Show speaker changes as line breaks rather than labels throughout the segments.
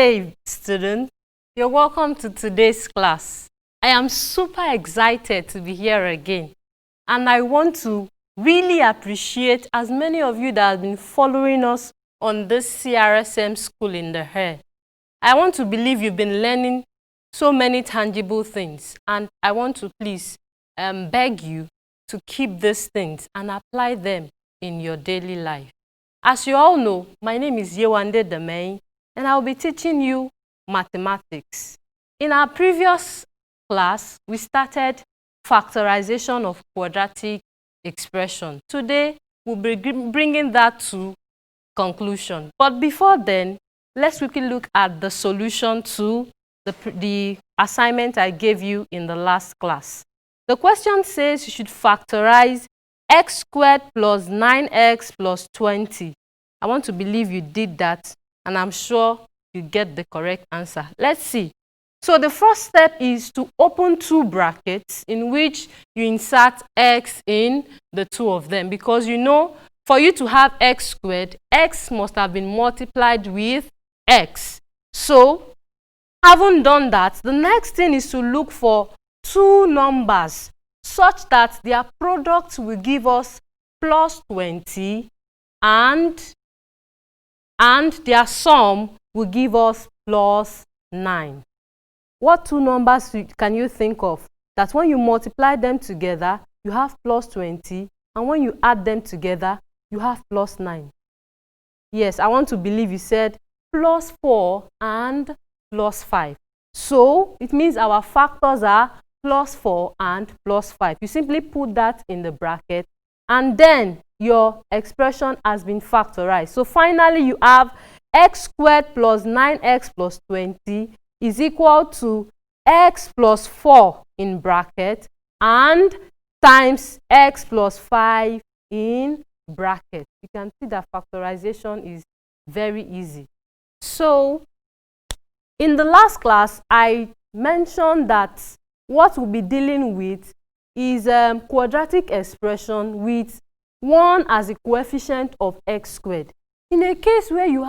day, student. You're welcome to today's class. I am super excited to be here again, and I want to really appreciate as many of you that have been following us on this CRSM School in the Hair. I want to believe you've been learning so many tangible things, and I want to please beg you to keep these things and apply them in your daily life. As you all know, my name is Yewande Demei, and I'll be teaching you mathematics. In our previous class, we started factorization of quadratic expression. Today, we'll be bringing that to conclusion. But before then, let's quickly look at the solution to the assignment I gave you in the last class. The question says you should factorize x squared plus 9x plus 20. I want to believe you did that, and I'm sure you get the correct answer. Let's see. So the first step is to open two brackets in which you insert x in the two of them, because you know for you to have x squared, x must have been multiplied with x. So having done that, the next thing is to look for two numbers such that their product will give us plus 20 and their sum will give us plus 9. What two numbers can you think of that when you multiply them together, you have plus 20, and when you add them together, you have plus 9? Yes, I want to believe you said plus 4 and plus 5. So it means our factors are plus 4 and plus 5. You simply put that in the bracket, and then your expression has been factorized. So finally, you have x squared plus 9x plus 20 is equal to x plus 4 in bracket and times x plus 5 in bracket. You can see that factorization is very easy. So in the last class, I mentioned that what we'll be dealing with is quadratic expression with 1 as a coefficient of x squared. In a case where you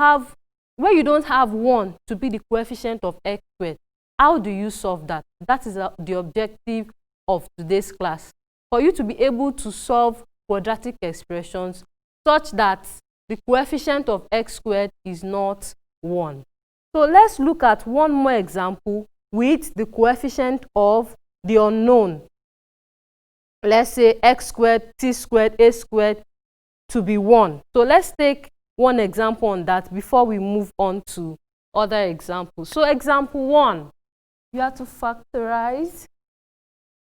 don't have 1 to be the coefficient of x squared, how do you solve that? That is the objective of today's class. For you to be able to solve quadratic expressions such that the coefficient of x squared is not 1. So let's look at one more example with the coefficient of the unknown. Let's say x squared, t squared, a squared to be 1. So let's take one example on that before we move on to other examples. So example 1, you have to factorize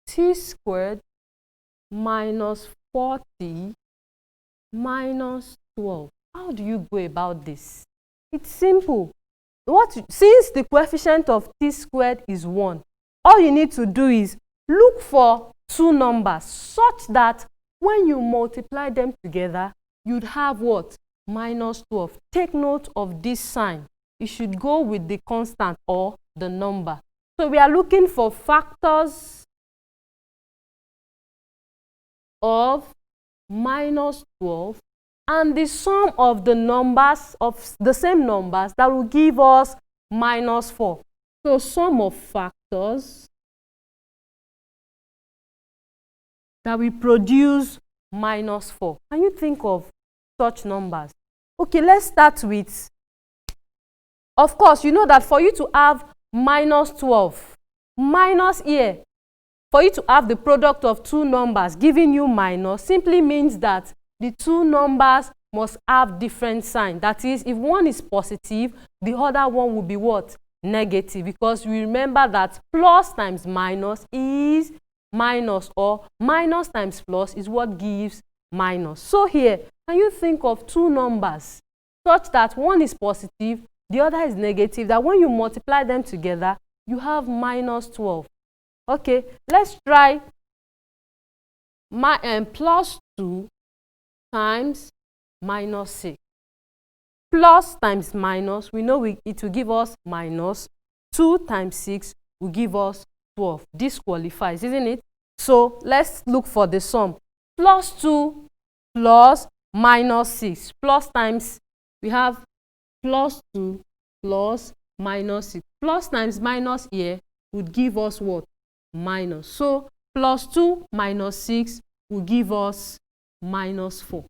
t squared minus 40 minus 12. How do you go about this? It's simple. Since the coefficient of t squared is 1, all you need to do is look for two numbers such that when you multiply them together, you'd have what? Minus 12. Take note of this sign. You should go with the constant or the number. So we are looking for factors of minus 12 and the sum of the numbers of the same numbers that will give us minus 4. So sum of factors that will produce minus 4. Can you think of such numbers? Okay, let's start with, of course, you know that for you to have minus 12, minus here, for you to have the product of two numbers giving you minus, simply means that the two numbers must have different signs. That is, if one is positive, the other one will be what? Negative, because we remember that plus times minus is minus, or minus times plus is what gives minus. So here, can you think of two numbers such that one is positive, the other is negative, that when you multiply them together, you have minus 12? Okay, let's try plus 2 times minus 6. Plus times minus, we know it will give us minus. 2 times 6 will give us 12. This qualifies, isn't it? So let's look for the sum. Plus 2 plus minus 6. Plus times, we have plus 2 plus minus 6. Plus times minus here would give us what? Minus. So plus 2 minus 6 will give us minus 4.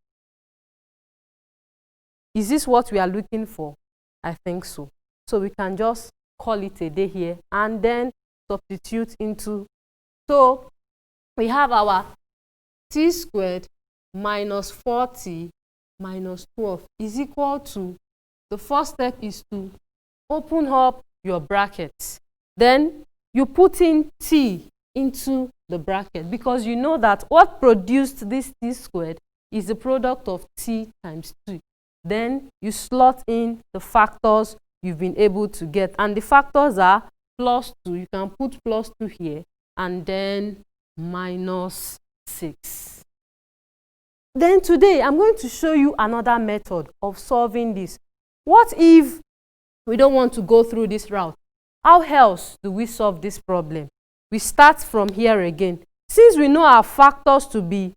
Is this what we are looking for? I think so. So we can just call it a day here and then substitute into. So we have our t squared minus 40 minus 12 is equal to, the first step is to open up your brackets. Then you put in t into the bracket because you know that what produced this t squared is the product of t times 2. Then you slot in the factors you've been able to get. And the factors are plus 2. You can put plus 2 here and then minus 6. Then today, I'm going to show you another method of solving this. What if we don't want to go through this route? How else do we solve this problem? We start from here again. Since we know our factors to be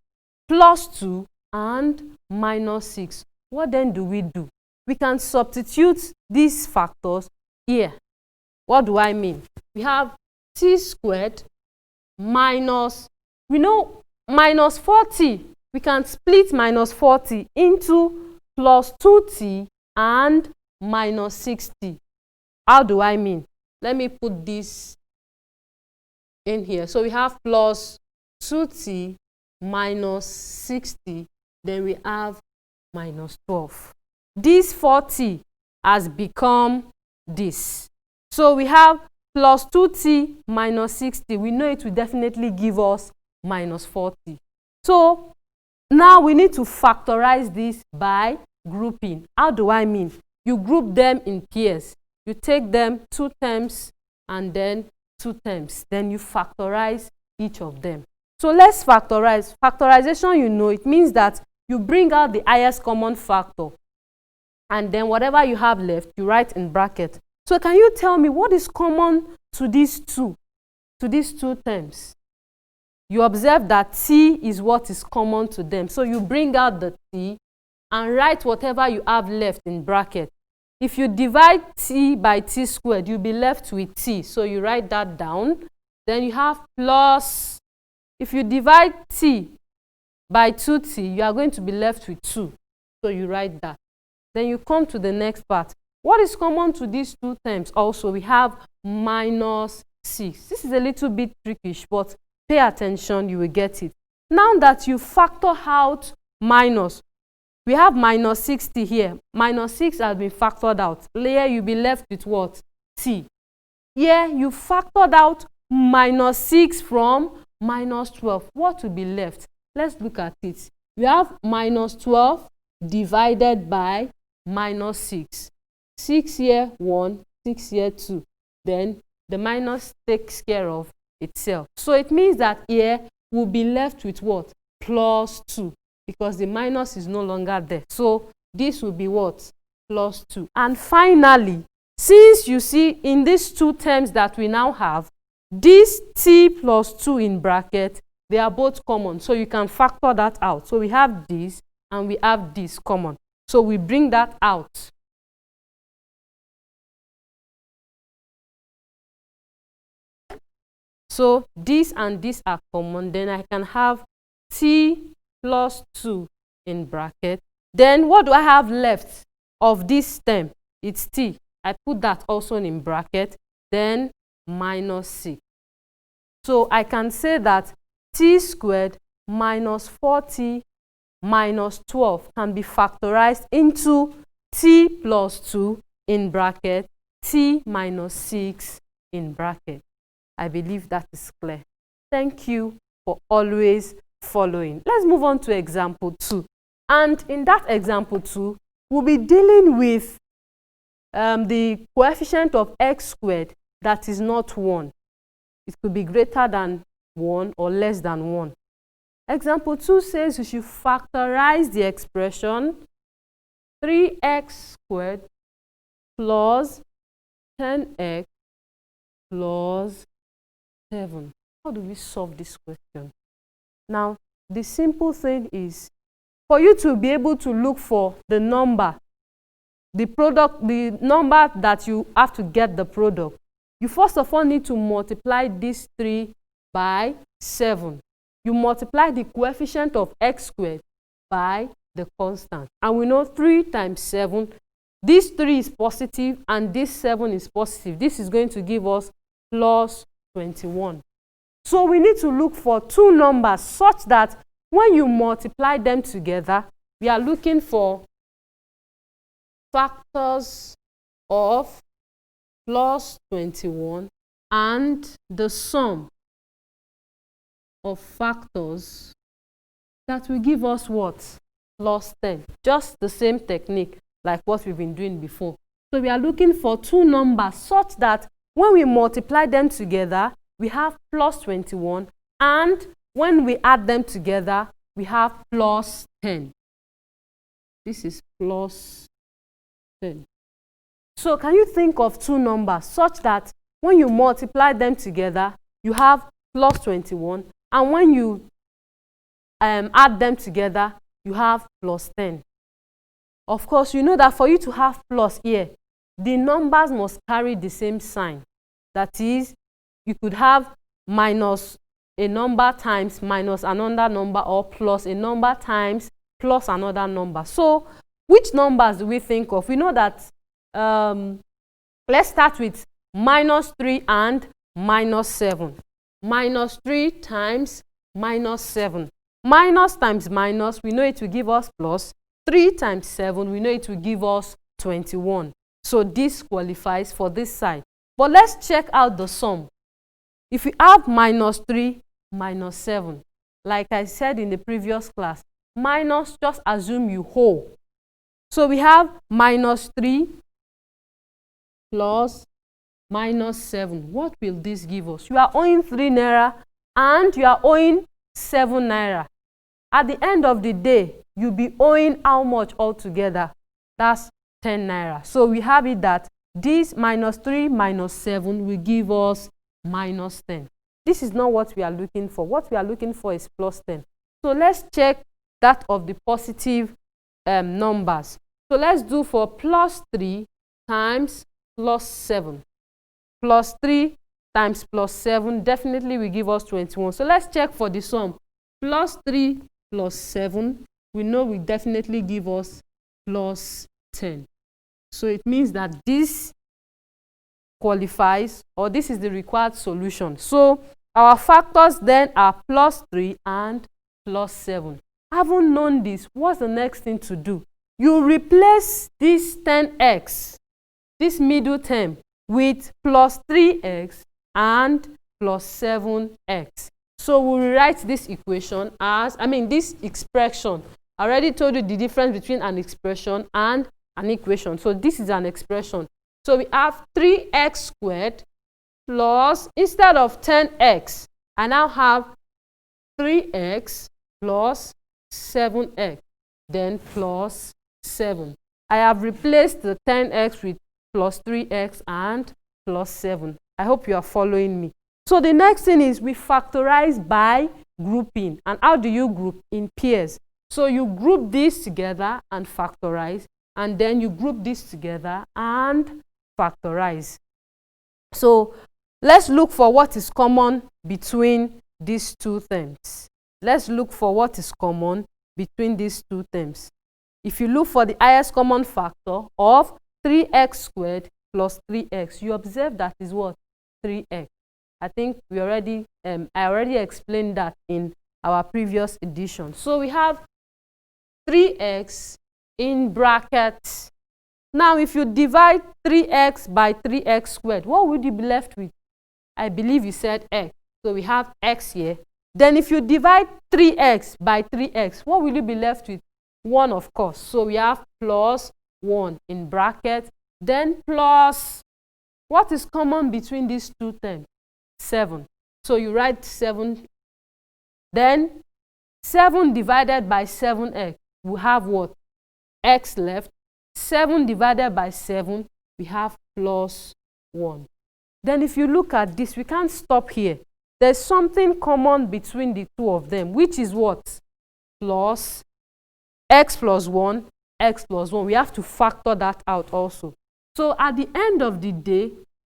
plus 2 and minus 6, what then do? We can substitute these factors here. What do I mean? We have t squared minus, we know minus 40. We can split minus 40 into plus 2t and minus 6t. How do I mean? Let me put this in here. So we have plus 2t minus 60. Then we have minus 12. This 40 has become this. So we have plus 2t minus 60. We know it will definitely give us minus 40. So now we need to factorize this by grouping. How do I mean? You group them in pairs. You take them 2 terms and then 2 terms. Then you factorize each of them. So let's factorize. Factorization, you know, it means that you bring out the highest common factor. And then whatever you have left, you write in bracket. So can you tell me what is common to these two terms? You observe that t is what is common to them. So you bring out the t and write whatever you have left in bracket. If you divide t by t squared, you'll be left with t. So you write that down. Then you have plus, if you divide t by 2t, you are going to be left with 2. So you write that. Then you come to the next part. What is common to these two terms? Also, we have minus 6. This is a little bit trickish, but pay attention, you will get it. Now that you factor out minus, we have minus 60 here. Minus 6 has been factored out. Here you'll be left with what? T. Here you factored out minus 6 from minus 12. What will be left? Let's look at it. We have minus 12 divided by minus 6. 6 here 1, 6 here 2. Then the minus takes care of itself. So it means that here we'll be left with what? Plus 2. Because the minus is no longer there. So this will be what? Plus 2. And finally, since you see in these two terms that we now have, this t plus 2 in bracket, they are both common. So you can factor that out. So we have this and we have this common. So we bring that out. So this and this are common. Then I can have t plus 2 in bracket. Then what do I have left of this term? It's t. I put that also in bracket. Then minus 6. So I can say that t squared minus 40 minus 12 can be factorized into t plus 2 in bracket, t minus 6 in bracket. I believe that is clear. Thank you for always following. Let's move on to example 2. And in that example 2, we'll be dealing with the coefficient of x squared that is not 1. It could be greater than 1 or less than 1. Example 2 says we should factorize the expression 3x squared plus 10x plus 7. How do we solve this question? Now, the simple thing is for you to be able to look for the number the number that you have to get the product, you first of all need to multiply this 3 by 7. You multiply the coefficient of x squared by the constant. And we know 3 times 7, this 3 is positive and this 7 is positive. This is going to give us plus 21. So we need to look for two numbers such that when you multiply them together, we are looking for factors of plus 21 and the sum of factors that will give us what? Plus 10. Just the same technique like what we've been doing before. So we are looking for two numbers such that when we multiply them together, we have plus 21, and when we add them together, we have plus 10. This is plus 10. So can you think of two numbers such that when you multiply them together, you have plus 21, and when you add them together, you have plus 10. Of course, you know that for you to have plus here, the numbers must carry the same sign. That is, you could have minus a number times minus another number, or plus a number times plus another number. So which numbers do we think of? We know that, let's start with minus 3 and minus 7. Minus 3 times minus 7. Minus times minus, we know it will give us plus. 3 times 7, we know it will give us 21. So this qualifies for this side. But let's check out the sum. If we have minus 3 minus 7, like I said in the previous class, minus, just assume you whole. So we have minus 3 plus minus 7. What will this give us? You are owing 3 naira and you are owing 7 naira. At the end of the day, you'll be owing how much altogether? That's 10 naira. So we have it that this minus 3 minus 7 will give us minus 10. This is not what we are looking for. What we are looking for is plus 10. So let's check that of the positive numbers. So let's do for plus 3 times plus 7. Plus 3 times plus 7 definitely will give us 21. So let's check for the sum. Plus 3 plus 7, we know will definitely give us plus 10. So it means that this qualifies, or this is the required solution. So our factors then are plus 3 and plus 7. Having known this, what's the next thing to do? You replace this 10x, this middle term, with plus 3x and plus 7x. So we rewrite this equation as, this expression. I already told you the difference between an expression and an equation. So this is an expression. So we have 3x squared plus, instead of 10x, I now have 3x plus 7x, then plus 7. I have replaced the 10x with plus 3x and plus 7. I hope you are following me. So the next thing is we factorize by grouping. And how do you group? In pairs. So you group these together and factorize, and then you group this together and factorize. So let's look for what is common between these two terms. Let's look for what is common between these two terms. If you look for the highest common factor of 3x squared plus 3x, you observe that is what? 3x. I think I already explained that in our previous edition. So we have 3x in brackets. Now if you divide 3x by 3x squared, what would you be left with? I believe you said x. So we have x here. Then if you divide 3x by 3x, what will you be left with? 1, of course. So we have plus 1 in bracket. Then plus, what is common between these two terms? 7. So you write 7. Then 7 divided by 7x, we have what? X left. 7 divided by 7, we have plus 1. Then if you look at this, we can't stop here. There's something common between the two of them, which is what? Plus x plus 1 x plus 1. We have to factor that out also. So at the end of the day,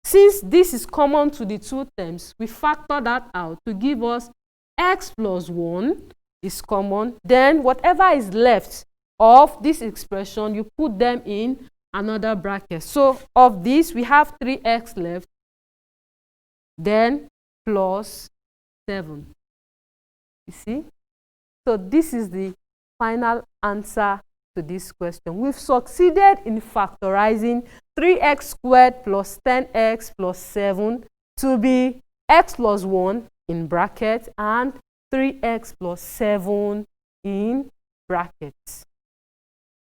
since this is common to the two terms, we factor that out to give us x plus 1 is common. Then whatever is left of this expression, you put them in another bracket. So of this, we have 3x left, then plus 7. You see? So this is the final answer to this question. We've succeeded in factorizing 3x squared plus 10x plus 7 to be x plus 1 in bracket and 3x plus 7 in brackets.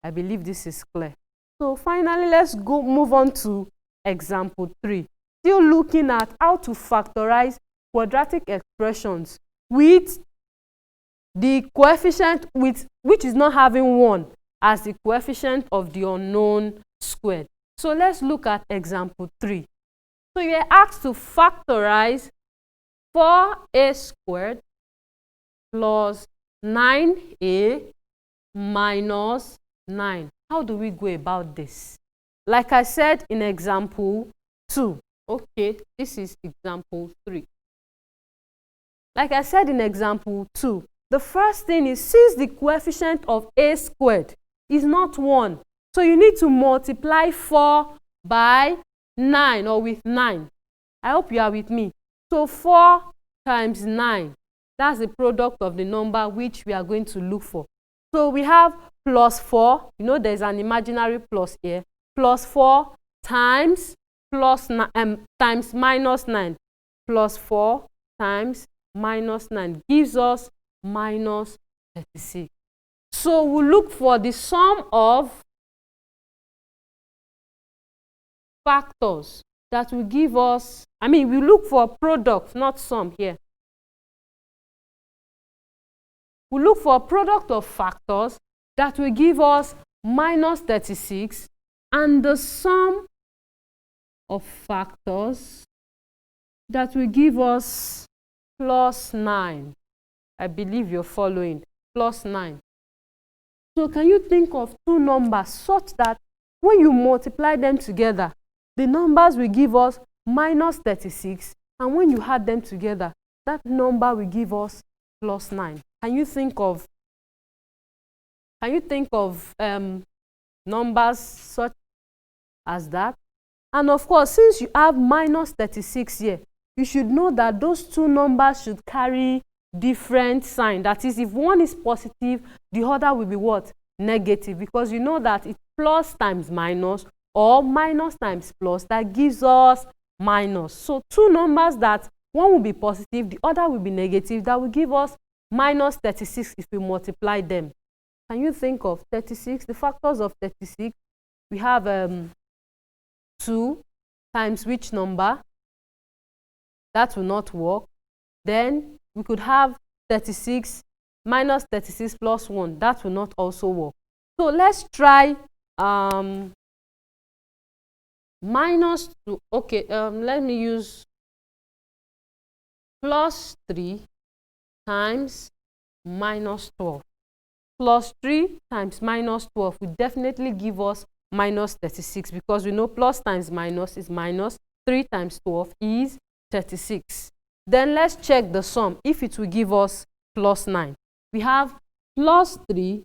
I believe this is clear. So finally, let's move on to example 3. Still looking at how to factorize quadratic expressions with the coefficient which is not having 1 as the coefficient of the unknown squared. So let's look at example 3. So you're asked to factorize 4a squared plus 9a minus 9. How do we go about this? Like I said in example 2. Okay, this is example 3. Like I said in example 2, the first thing is, since the coefficient of a squared is not 1, so you need to multiply 4 by 9 or with 9. I hope you are with me. So 4 times 9, that's the product of the number which we are going to look for. So we have plus 4, you know there's an imaginary plus here, plus 4 times times minus 9, plus 4 times minus 9 gives us minus 36. So we'll look for the sum of factors that will give us, we look for product, not sum here. We look for a product of factors that will give us minus 36 and the sum of factors that will give us plus 9. I believe you're following. Plus 9. So can you think of two numbers such that when you multiply them together, the numbers will give us minus 36, and when you add them together, that number will give us plus 9. Can you think of numbers such as that? And of course, since you have minus 36 here, you should know that those two numbers should carry different sign. That is, if one is positive, the other will be what? Negative, because you know that it's plus times minus or minus times plus that gives us minus. So two numbers that one will be positive, the other will be negative, that will give us minus 36 if we multiply them. Can you think of 36? The factors of 36, we have 2 times which number? That will not work. Then we could have 36 minus 36 plus 1. That will not also work. So let's try minus 2. Okay, let me use plus 3 times minus 12. Plus 3 times minus 12 will definitely give us minus 36, because we know plus times minus is minus. 3 times 12 is 36. Then let's check the sum, if it will give us plus 9. We have plus 3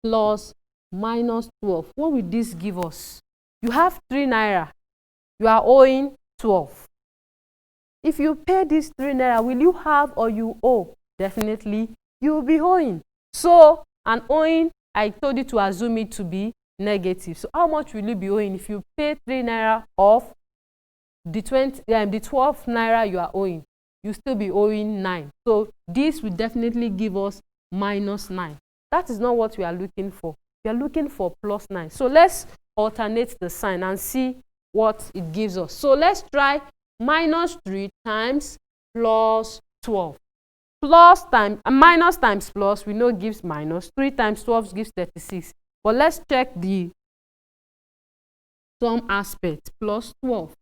plus minus 12. What will this give us? You have 3 naira. You are owing 12. If you pay this 3 naira, will you have or you owe? Definitely, you will be owing. So, an owing, I told you to assume it to be negative. So, how much will you be owing if you pay 3 naira of the 12 naira you are owing? You still be owing 9. So, this will definitely give us minus 9. That is not what we are looking for. We are looking for plus 9. So, let's alternate the sign and see what it gives us. So, let's try minus 3 times plus 12. Plus times minus times plus, we know gives minus. 3 times 12 gives 36. But let's check the sum aspect. Plus 12.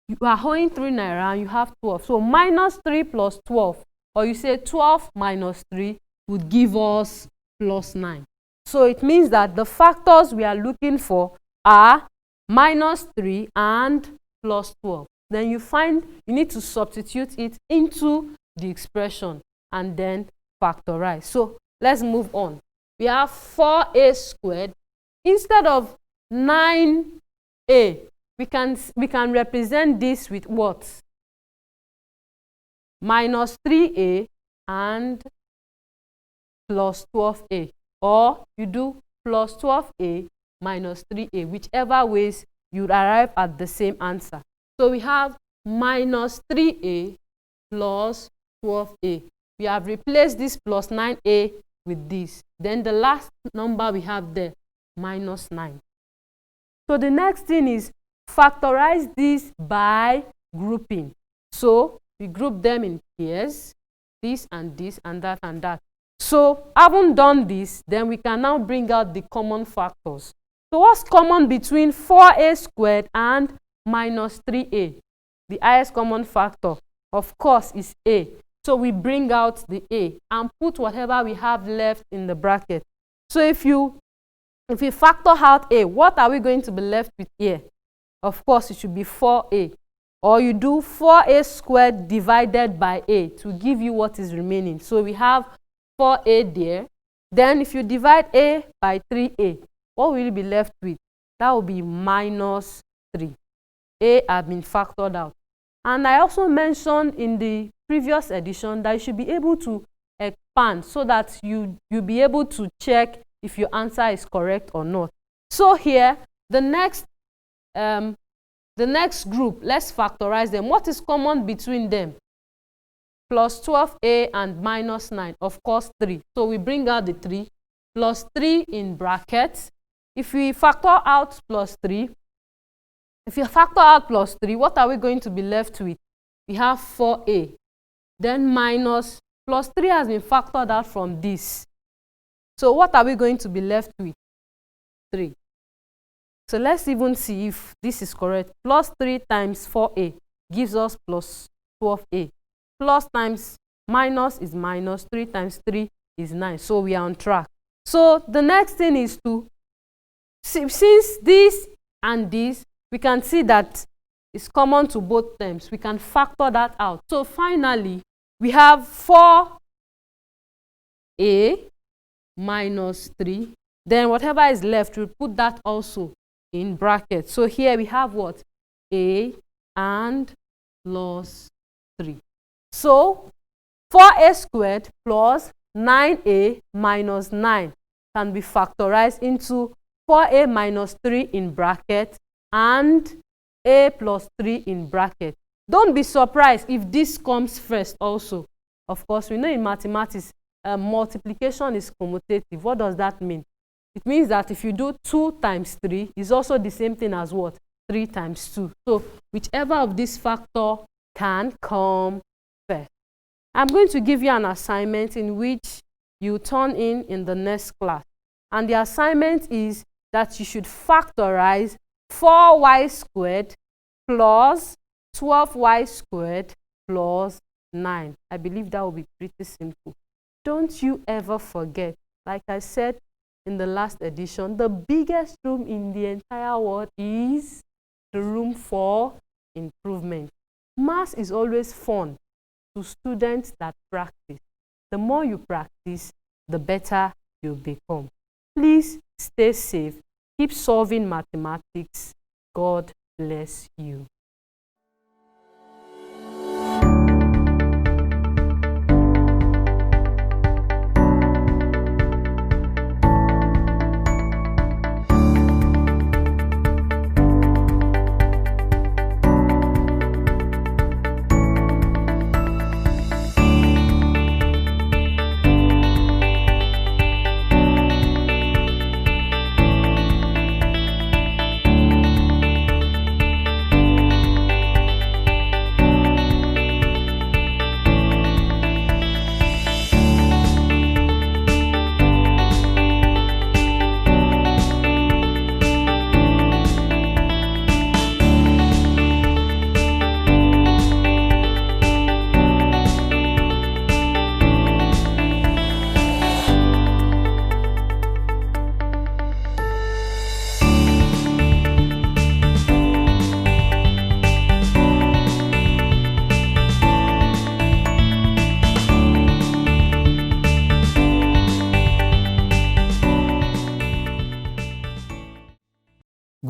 You are owing 3 naira and you have 12. So minus 3 plus 12, or you say 12 minus 3 would give us plus 9. So it means that the factors we are looking for are -3 and +12. Then you need to substitute it into the expression and then factorize. So let's move on. We have 4a squared. Instead of 9a, we can represent this with what? -3a and +12a, or you do +12a minus 3a, whichever ways you arrive at the same answer. So we have -3a plus 12a. We have replaced this plus 9a with this. Then the last number we have there, -9. So the next thing is factorize this by grouping. So we group them in pairs, this and this and that and that. So having done this, then we can now bring out the common factors. So what's common between 4a squared and -3a? The highest common factor, of course, is a. So we bring out the a and put whatever we have left in the bracket. So if you factor out a, what are we going to be left with here? Of course, it should be 4a. Or you do 4a squared divided by a to give you what is remaining. So we have 4a there. Then if you divide a by 3a, what will you be left with? That will be -3. A has been factored out. And I also mentioned in the previous edition that you should be able to expand so that you'll be able to check if your answer is correct or not. So here, the next group, let's factorize them. What is common between them? +12a and -9, of course 3. So we bring out the 3, plus 3 in brackets. If we factor out +3, what are we going to be left with? We have 4a. Then +3 has been factored out from this. So what are we going to be left with? 3. So let's even see if this is correct. +3 times 4a gives us +12a. Plus times minus is minus. 3 times 3 is 9. So we are on track. So the next thing is to, since this and this, we can see that it's common to both terms. We can factor that out. So finally, we have 4a minus 3. Then whatever is left, we'll put that also in brackets. So here we have what? A and plus 3. So 4a squared plus 9a minus 9 can be factorized into 4a minus 3 in bracket and a plus 3 in bracket. Don't be surprised if this comes first also. Of course, we know in mathematics, multiplication is commutative. What does that mean? It means that if you do 2 times 3, it's also the same thing as what? 3 times 2. So whichever of this factor can come first. I'm going to give you an assignment in which you turn in the next class. And the assignment is that you should factorize 4y squared plus 12y squared plus 9. I believe that will be pretty simple. Don't you ever forget, like I said in the last edition, the biggest room in the entire world is the room for improvement. Maths is always fun to students that practice. The more you practice, the better you become. Please stay safe. Keep solving mathematics. God bless you.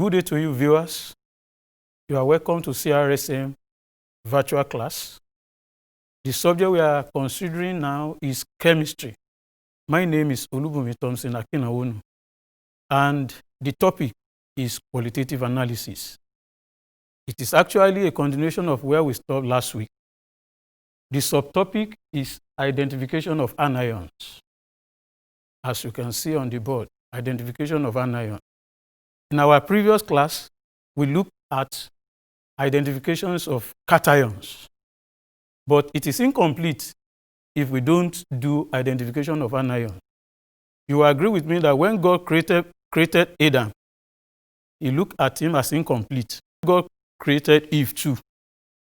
Good day to you, viewers. You are welcome to CRSM virtual class. The subject we are considering now is chemistry. My name is Olubunmi Thompson Akinawonu, and the topic is qualitative analysis. It is actually a continuation of where we stopped last week. The subtopic is identification of anions. As you can see on the board, identification of anions. In our previous class, we looked at identifications of cations, but it is incomplete if we don't do identification of anions. You agree with me that when God created Adam, he looked at him as incomplete. God created Eve too,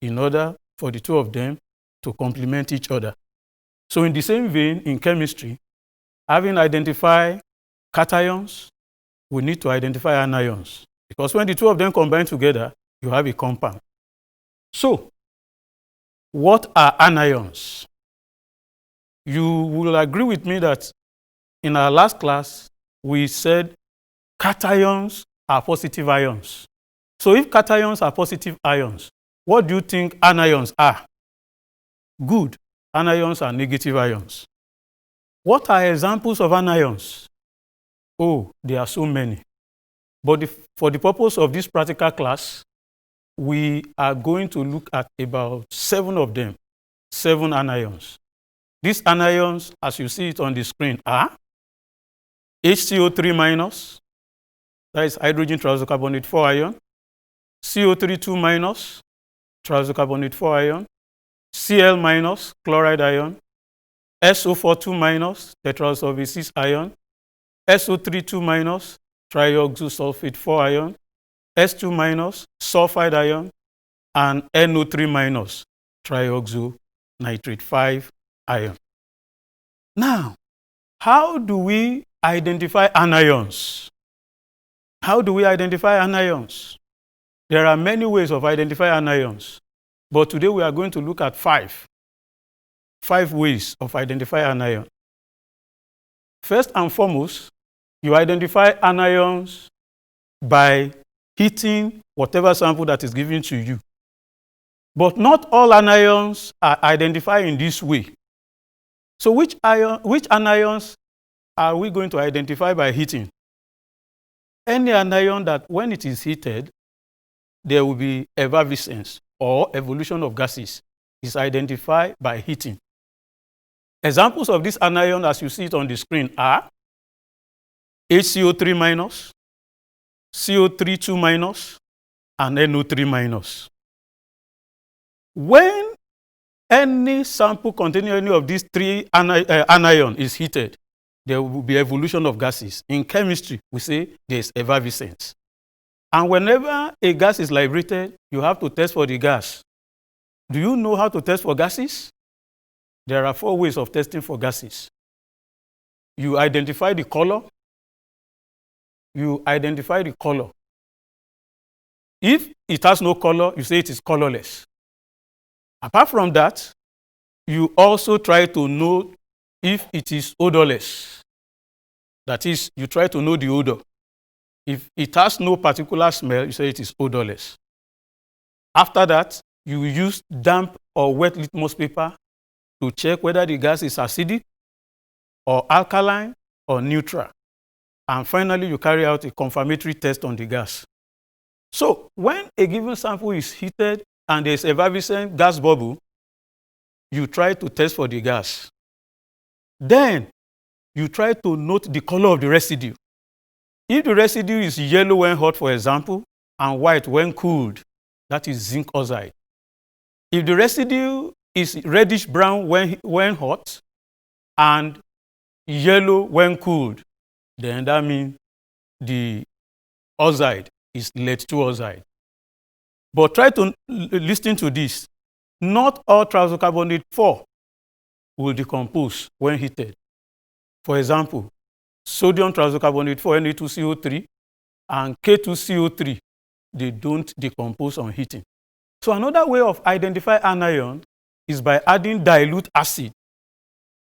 in order for the two of them to complement each other. So in the same vein, in chemistry, having identified cations, we need to identify anions, because when the two of them combine together, you have a compound. So, what are anions? You will agree with me that in our last class, we said cations are positive ions. So if cations are positive ions, what do you think anions are? Good. Anions are negative ions. What are examples of anions? Oh, there are so many. But for the purpose of this practical class, we are going to look at about 7 of them, 7 anions. These anions, as you see it on the screen, are HCO3 minus, that is hydrogen triisocarbonate 4 ion, CO3 2 minus, triisocarbonate 4 ion, Cl minus, chloride ion, SO4 2 minus, tetrasulfate 6 ion, SO3 2 minus, trioxosulfate 4 ion, S2 minus, sulfide ion, and NO3 minus, trioxonitrate 5 ion. Now, how do we identify anions? How do we identify anions? There are many ways of identifying anions, but today we are going to look at 5 ways of identifying anions. First and foremost, you identify anions by heating whatever sample that is given to you. But not all anions are identified in this way. So which anions are we going to identify by heating? Any anion that when it is heated, there will be effervescence or evolution of gases is identified by heating. Examples of this anion, as you see it on the screen, are HCO3 minus, CO3 2 minus, and NO3 minus. When any sample containing any of these 3 anions is heated, there will be evolution of gases. In chemistry, we say there is effervescence. And whenever a gas is liberated, you have to test for the gas. Do you know how to test for gases? There are 4 ways of testing for gases. You identify the color. If it has no color, you say it is colorless. Apart from that, you also try to know if it is odorless. That is, you try to know the odor. If it has no particular smell, you say it is odorless. After that, you use damp or wet litmus paper to check whether the gas is acidic or alkaline or neutral. And finally, you carry out a confirmatory test on the gas. So, when a given sample is heated and there is effervescent gas bubble, you try to test for the gas. Then, you try to note the color of the residue. If the residue is yellow when hot, for example, and white when cooled, that is zinc oxide. If the residue is reddish brown when hot and yellow when cooled, then that means the oxide is lead-2 oxide. But try to listen to this. Not all triisocarbonate 4 will decompose when heated. For example, sodium triisocarbonate 4, Na2CO3, and K2CO3, they don't decompose on heating. So another way of identifying anion is by adding dilute acid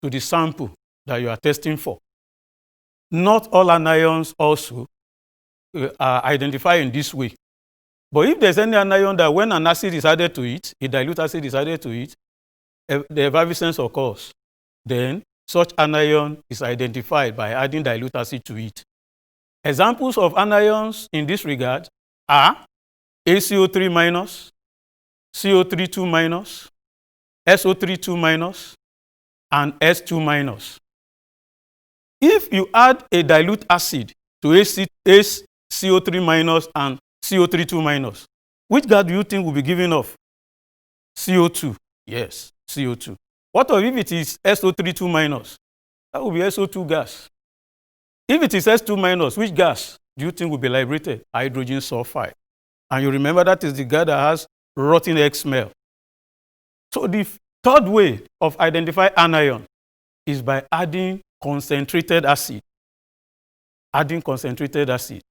to the sample that you are testing for. Not all anions also identify in this way. But if there's any anion that when an acid is added to it, a dilute acid is added to it, the effervescence occurs, then such anion is identified by adding dilute acid to it. Examples of anions in this regard are ACO3 minus, CO3 2 minus, SO3 2 minus, and S2 minus. If you add a dilute acid to CO3 minus and CO3 2 minus, which gas do you think will be given off? CO2. Yes, CO2. What if it is SO3 2 minus? That will be SO2 gas. If it is S2 minus, which gas do you think will be liberated? Hydrogen sulfide. And you remember that is the gas that has rotten egg smell. So the third way of identifying anion is by adding concentrated acid. Adding concentrated acid.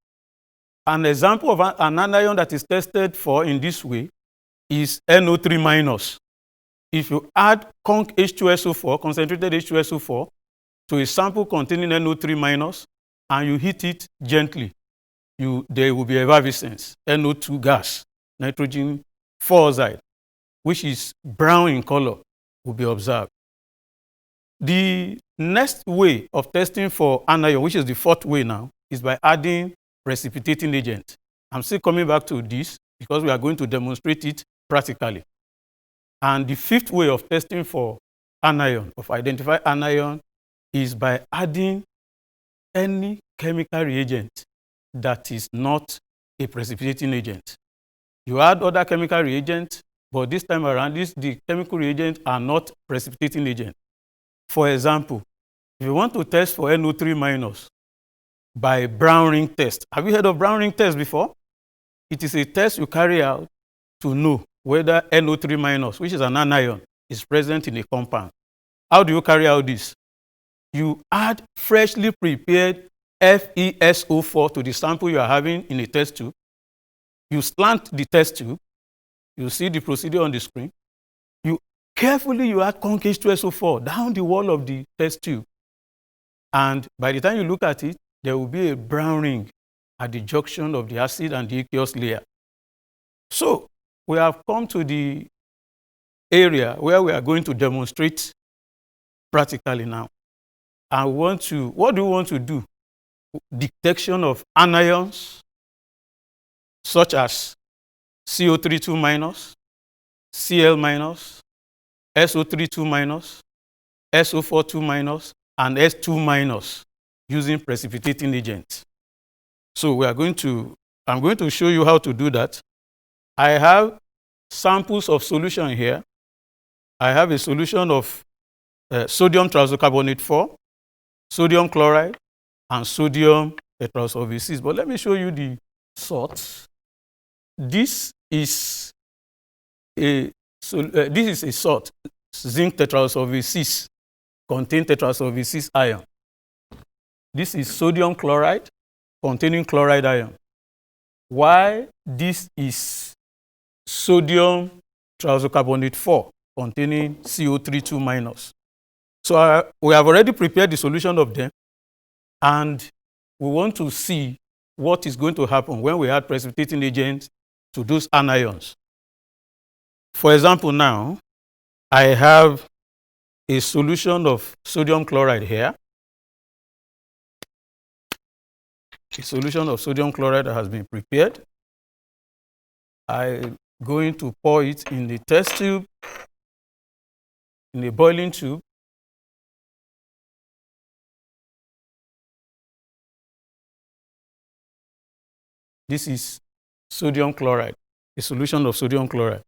An example of an anion that is tested for in this way is NO3 minus. If you add conc H2SO4, concentrated H2SO4, to a sample containing NO3 minus, and you heat it gently, there will be effervescence, NO2 gas, nitrogen 4-oxide, which is brown in color, will be observed. The next way of testing for anion, which is the fourth way now, is by adding precipitating agent. I'm still coming back to this because we are going to demonstrate it practically. And the fifth way of testing for anion, of identifying anion, is by adding any chemical reagent that is not a precipitating agent. You add other chemical reagents, but this time around, the chemical reagents are not precipitating agents. For example, if you want to test for NO3 minus by brown ring test. Have you heard of brown ring test before? It is a test you carry out to know whether NO3 minus, which is an anion, is present in a compound. How do you carry out this? You add freshly prepared FeSO4 to the sample you are having in a test tube. You slant the test tube. You see the procedure on the screen. Carefully you add conc H2SO4 down the wall of the test tube. And by the time you look at it, there will be a brown ring at the junction of the acid and the aqueous layer. So we have come to the area where we are going to demonstrate practically now. And what do we want to do? Detection of anions such as CO3 2 minus, Cl minus, SO3 2 minus, SO4 2 minus, and S2 minus using precipitating agents. So I'm going to show you how to do that. I have samples of solution here. I have a solution of sodium trisulcarbonate 4, sodium chloride, and sodium tetrasulfate 6. But let me show you the salts. This is a salt, zinc tetrasulfate 6, contain tetrasulfate 6 ion. This is sodium chloride containing chloride ion. While this is sodium trisulcarbonate 4 containing CO3 2 minus. So we have already prepared the solution of them, and we want to see what is going to happen when we add precipitating agents to those anions. For example, now I have a solution of sodium chloride here. A solution of sodium chloride that has been prepared. I'm going to pour it in the test tube, in a boiling tube. This is sodium chloride, a solution of sodium chloride.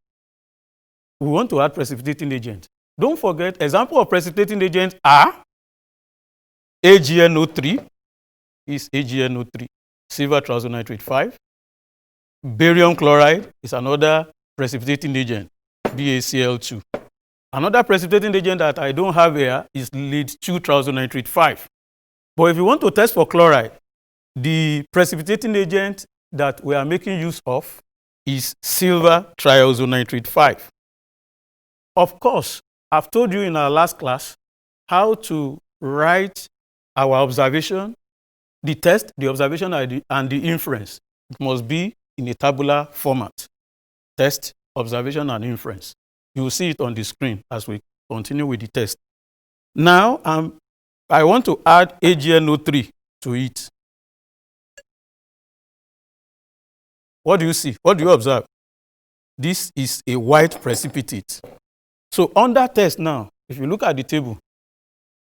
We want to add precipitating agent. Don't forget, example of precipitating agents are AgNO3, is AgNO3, silver triazonitrate 5. Barium chloride is another precipitating agent, BaCl2. Another precipitating agent that I don't have here is lead 2 triazonitrate 5. But if you want to test for chloride, the precipitating agent that we are making use of is silver triazonitrate 5. Of course, I've told you in our last class how to write our observation the test, the observation, and the inference. It must be in a tabular format. Test, observation, and inference. You will see it on the screen as we continue with the test. Now, I want to add AgNO3 to it. What do you see? What do you observe? This is a white precipitate. So under test now, if you look at the table,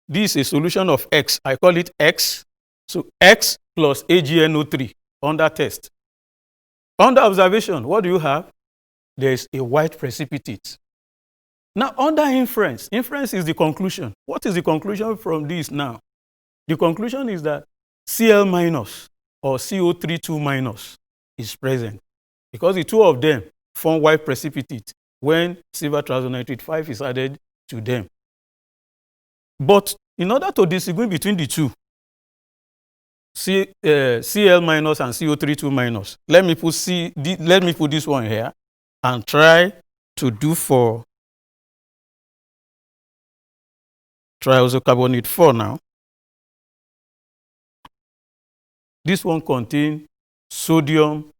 this is a solution of X. I call it X. So X plus AgNO3 under test. Under observation, what do you have? There is a white precipitate. Now under inference, inference is the conclusion. What is the conclusion from this now? The conclusion is that Cl minus or CO32 minus is present because the two of them form white precipitate when silver triazonitrate 5 is added to them. But in order to distinguish between the two, Cl minus and CO32 minus, let me put this one here and try to do for triazocarbonate 4 now. This one contains sodium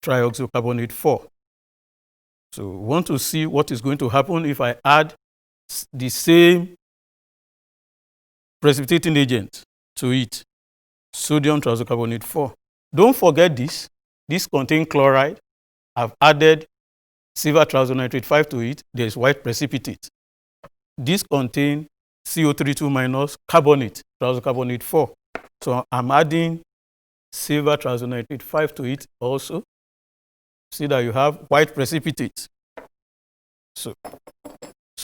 trioxocarbonate 4. So we want to see what is going to happen if I add the same precipitating agent to it, sodium trioxocarbonate 4. Don't forget this. This contains chloride. I've added silver triazonitrate 5 to it. There is white precipitate. This contains CO32 minus carbonate, triazocarbonate 4. So I'm adding silver triazonitrate 5 to it also. See that you have white precipitate. So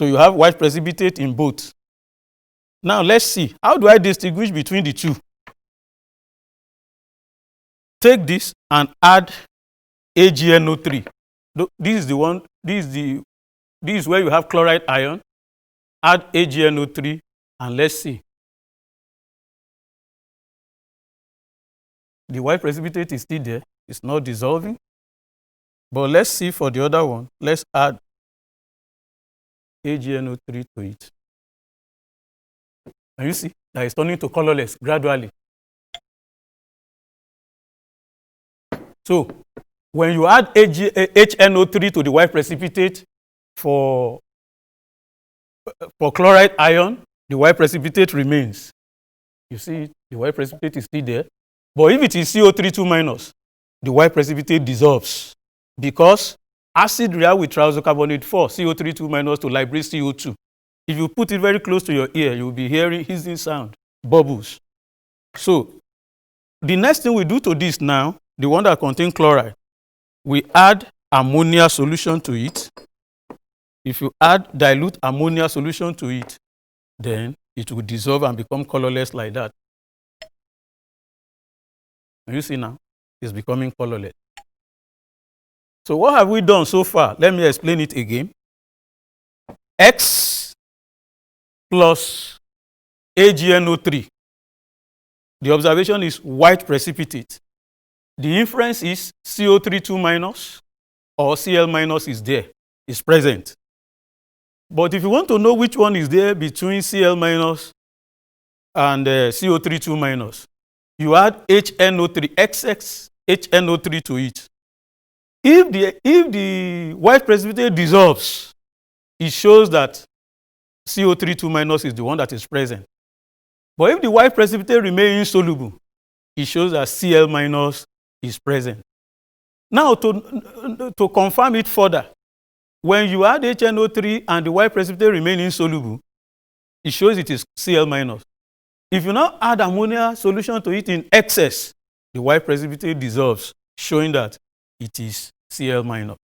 you have white precipitate in both. Now let's see, how do I distinguish between the two? Take this and add AgNO3. This is the one, this is where you have chloride ion. Add AgNO3 and let's see. The white precipitate is still there. It's not dissolving. But let's see for the other one. Let's add AgNO3 to it. And you see that it's turning to colorless gradually. So when you add HNO3 to the white precipitate for chloride ion, the white precipitate remains. You see, the white precipitate is still there. But if it is CO32 minus, the white precipitate dissolves because acid react with triazocarbonate 4, CO32 minus to liberate CO2. If you put it very close to your ear, you will be hearing hissing sound, bubbles. So the next thing we do to this now, the one that contains chloride, we add ammonia solution to it. If you add dilute ammonia solution to it, then it will dissolve and become colorless like that. And you see now, it's becoming colorless. So what have we done so far? Let me explain it again. X plus AgNO3. The observation is white precipitate. The inference is CO32 minus or Cl minus is there, is present. But if you want to know which one is there between Cl minus and CO32 minus, you add HNO3, XX HNO3 to it. If the white precipitate dissolves, it shows that CO32 minus is the one that is present. But if the white precipitate remains insoluble, it shows that Cl minus is present. Now, to confirm it further, when you add HNO3 and the white precipitate remains insoluble, it shows it is Cl minus. If you now add ammonia solution to it in excess, the white precipitate dissolves, showing that it is Cl minus.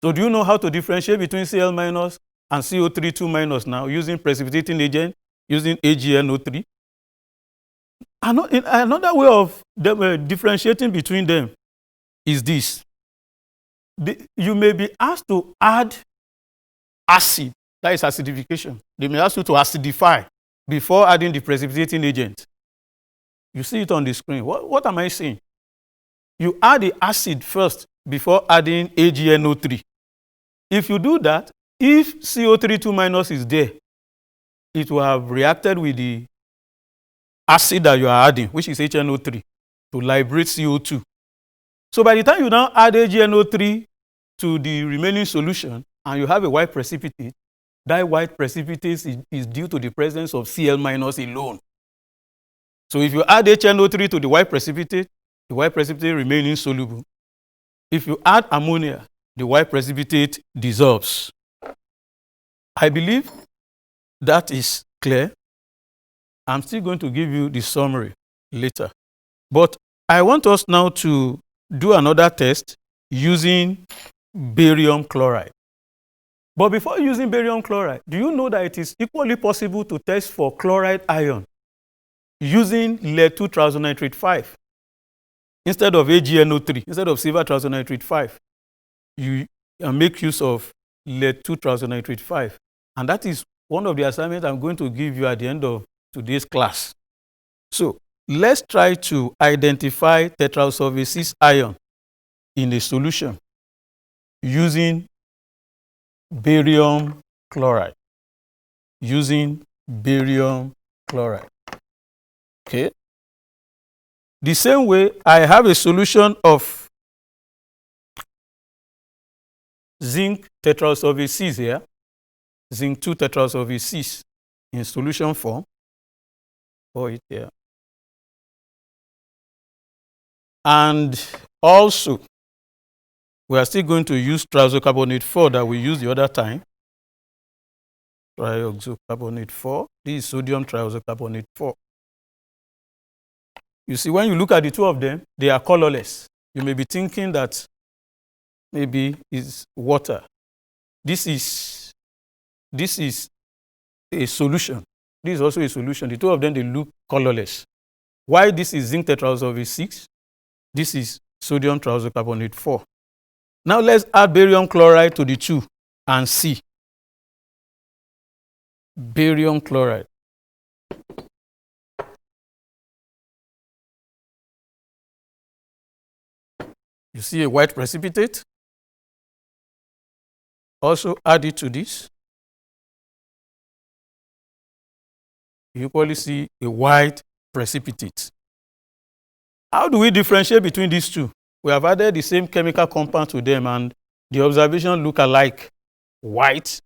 So do you know how to differentiate between Cl minus and CO32 minus now using precipitating agent, using AgNO3? Another way of differentiating between them is this. You may be asked to add acid, that is acidification. They may ask you to acidify before adding the precipitating agent. You see it on the screen. What am I saying? You add the acid first before adding AgNO3. If you do that, if CO32 minus is there, it will have reacted with the acid that you are adding, which is HNO3, to liberate CO2. So by the time you now add AgNO3 to the remaining solution and you have a white precipitate, that white precipitate is due to the presence of Cl- alone. So if you add HNO3 to the white precipitate remains insoluble. If you add ammonia, the white precipitate dissolves. I believe that is clear. I'm still going to give you the summary later. But I want us now to do another test using barium chloride. But before using barium chloride, do you know that it is equally possible to test for chloride ion using lead-2 triazonitrate 5 instead of AgNO3, instead of silver triazonitrate 5? You make use of lead-2 triazonitrate 5. And that is one of the assignments I'm going to give you at the end of today's class. So let's try to identify tetrasulfate 6 ion in a solution using barium chloride. Using barium chloride. Okay. The same way, I have a solution of zinc tetrasulfate 6 here, zinc 2 tetrasulfate 6 in solution form. Pour it here. And also, we are still going to use triazoocarbonate 4 that we used the other time. Triazoocarbonate 4. This is sodium triazoocarbonate 4. You see, when you look at the two of them, they are colorless. You may be thinking that maybe it's water. This is a solution. This is also a solution. The two of them, they look colorless. Why this is zinc tetrasulfate 6? This is sodium triazoocarbonate 4. Now let's add barium chloride to the two and see. Barium chloride. You see a white precipitate? Also add it to this. You equally see a white precipitate. How do we differentiate between these two? We have added the same chemical compound to them and the observation look alike. White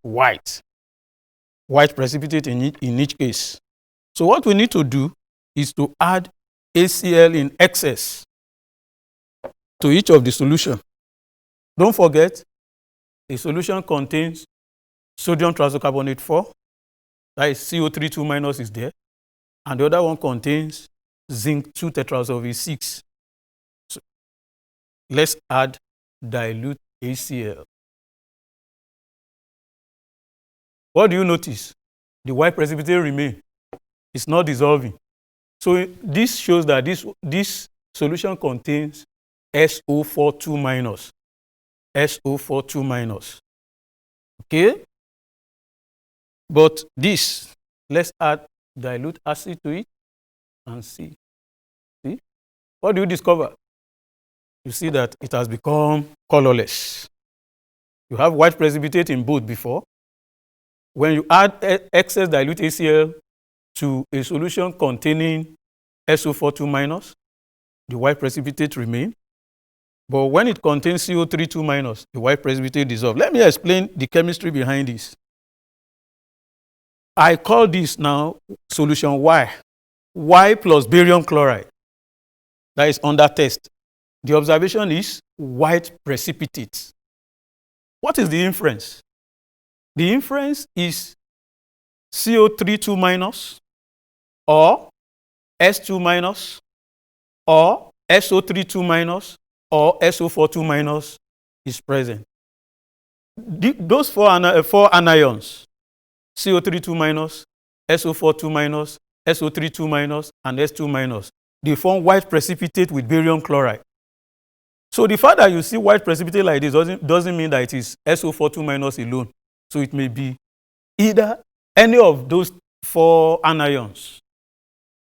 precipitate in each case. So what we need to do is to add ACl in excess to each of the solution. Don't forget, the solution contains sodium triazoocarbonate 4, that is CO3 2 minus is there, and the other one contains zinc 2 tetrasulfate 6. So let's add dilute ACl. What do you notice? The white precipitate remains. It's not dissolving. So this shows that this solution contains SO4 2 minus. SO4 2 minus. Okay? But this, let's add dilute acid to it and see. See? What do you discover? You see that it has become colorless. You have white precipitate in both before. When you add excess dilute ACl to a solution containing SO4 2 minus, the white precipitate remains. But when it contains CO3 2 minus, the white precipitate dissolves. Let me explain the chemistry behind this. I call this now solution Y. Y plus barium chloride. That is under test. The observation is white precipitate. What is the inference? The inference is CO3 2 minus or S2 minus or SO3 2 minus or SO4 2 minus is present. Those four anions, CO3 2 minus, SO4 2 minus, SO3 2 minus, and S2 minus, they form white precipitate with barium chloride. So the fact that you see white precipitate like this doesn't mean that it is SO4 2 minus alone. So it may be either any of those four anions.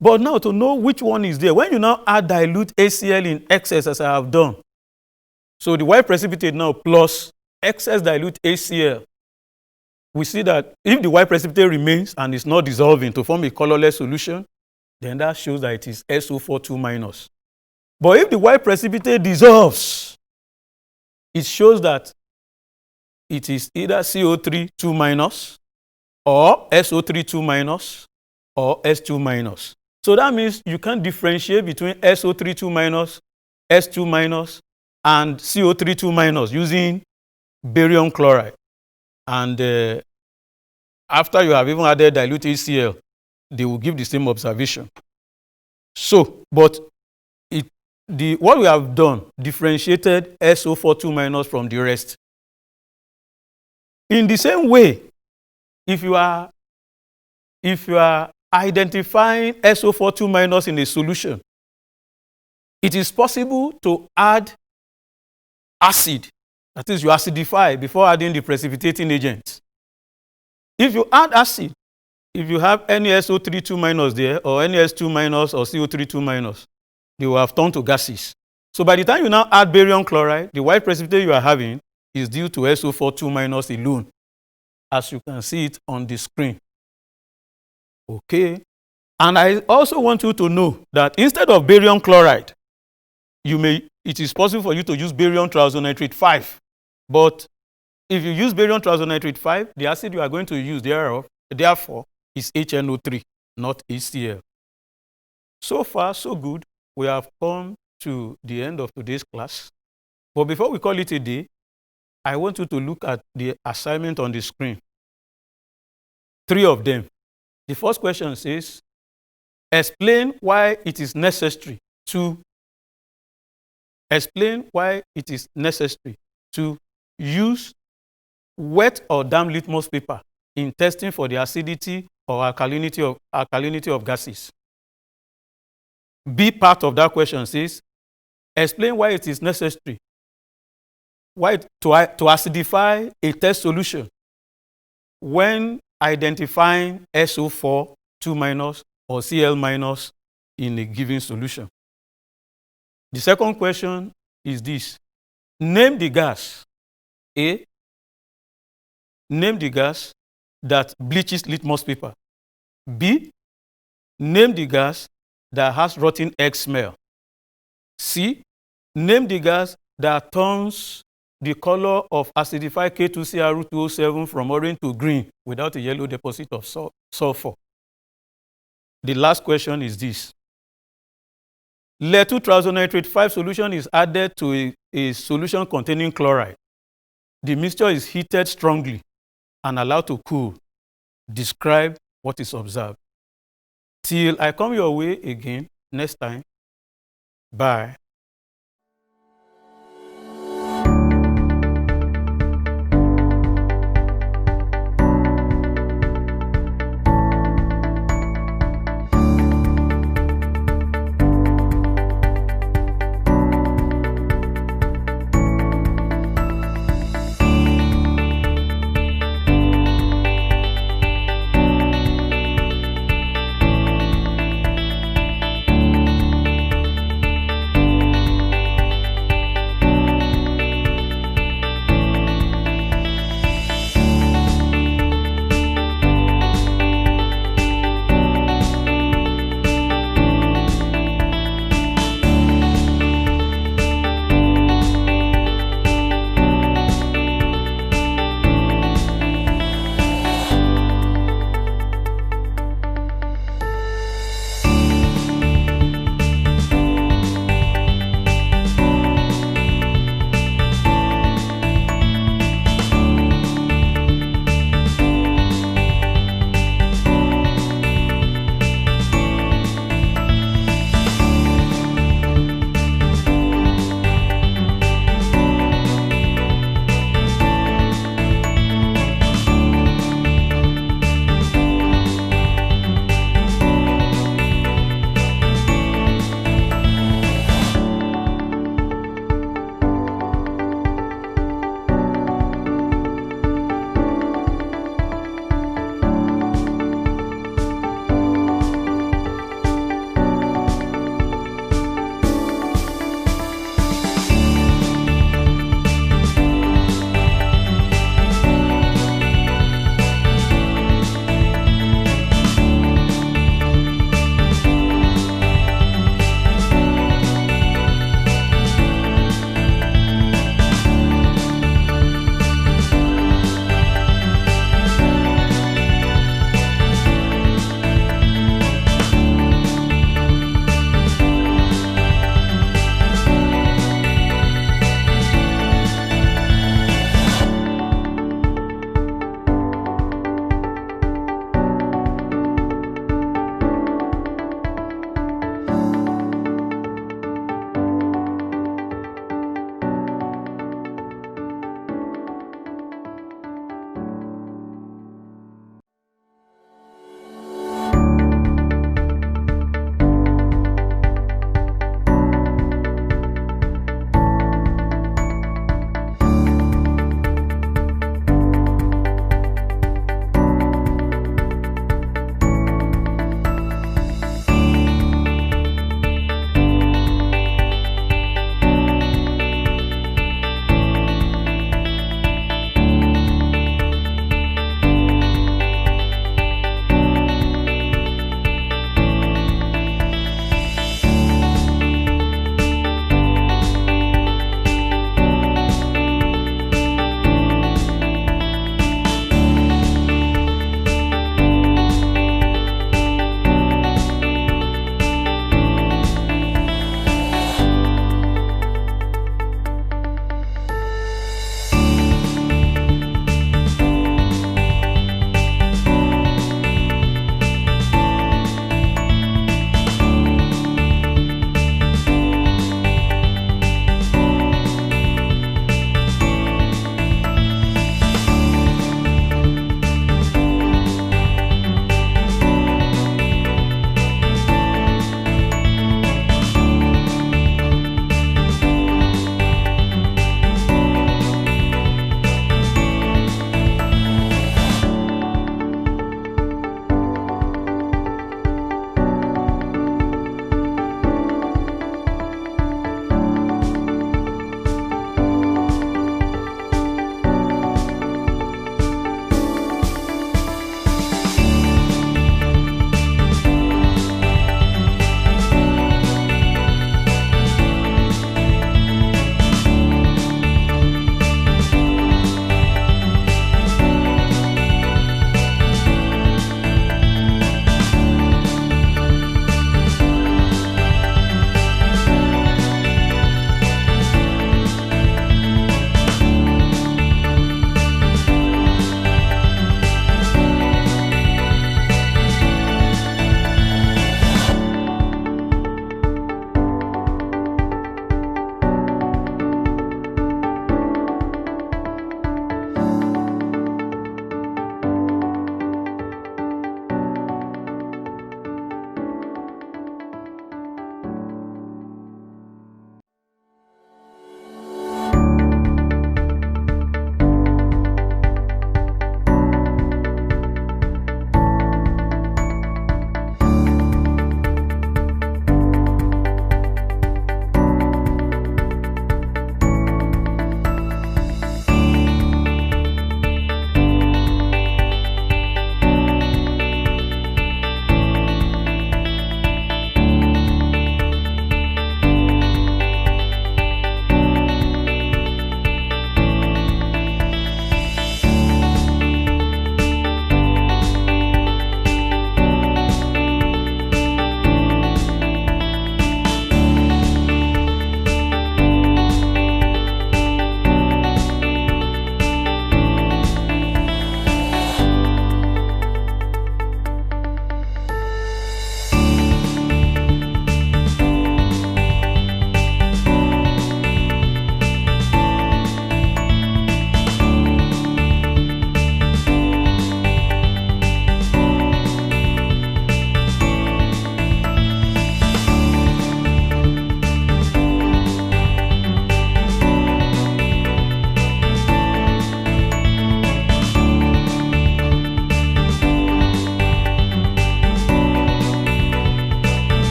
But now to know which one is there, when you now add dilute ACl in excess as I have done, so the white precipitate now plus excess dilute ACl, we see that if the white precipitate remains and is not dissolving to form a colorless solution, then that shows that it is SO4 2 minus. But if the white precipitate dissolves, it shows that it is either CO3 2 minus or SO3 2 minus or S2 minus. So that means you can differentiate between SO3 2 minus, S2 minus, and CO3 2 minus using barium chloride. And after you have even added dilute HCl, they will give the same observation. So, but what we have done, differentiated SO4 2 minus from the rest. In the same way, if you are identifying SO4 2 minus in a solution, it is possible to add acid. That is, you acidify before adding the precipitating agent. If you add acid, if you have any SO3 2 minus there, or any S2 minus or CO3 2 minus, they will have turned to gases. So by the time you now add barium chloride, the white precipitate you are having is due to SO4 2 minus alone, as you can see it on the screen. Okay. And I also want you to know that instead of barium chloride, it is possible for you to use barium triazonitrate 5. But if you use barium triazonitrate 5, the acid you are going to use therefore is HNO3, not HCl. So far, so good. We have come to the end of today's class. But before we call it a day, I want you to look at the assignment on the screen. 3 of them. The first question says, explain why it is necessary to use wet or damp litmus paper in testing for the acidity or alkalinity of gases. B part of that question says, explain why it is necessary to acidify a test solution when identifying SO4 2 minus or Cl minus in a given solution. The second question is this. Name the gas. A. Name the gas that bleaches litmus paper. B. Name the gas that has rotten egg smell. C. Name the gas that turns the color of acidified K2CrO207 from orange to green without a yellow deposit of sulfur. The last question is this. Lead-2 triazonitrate 5 solution is added to a solution containing chloride. The mixture is heated strongly and allowed to cool. Describe what is observed. Till I come your way again next time. Bye.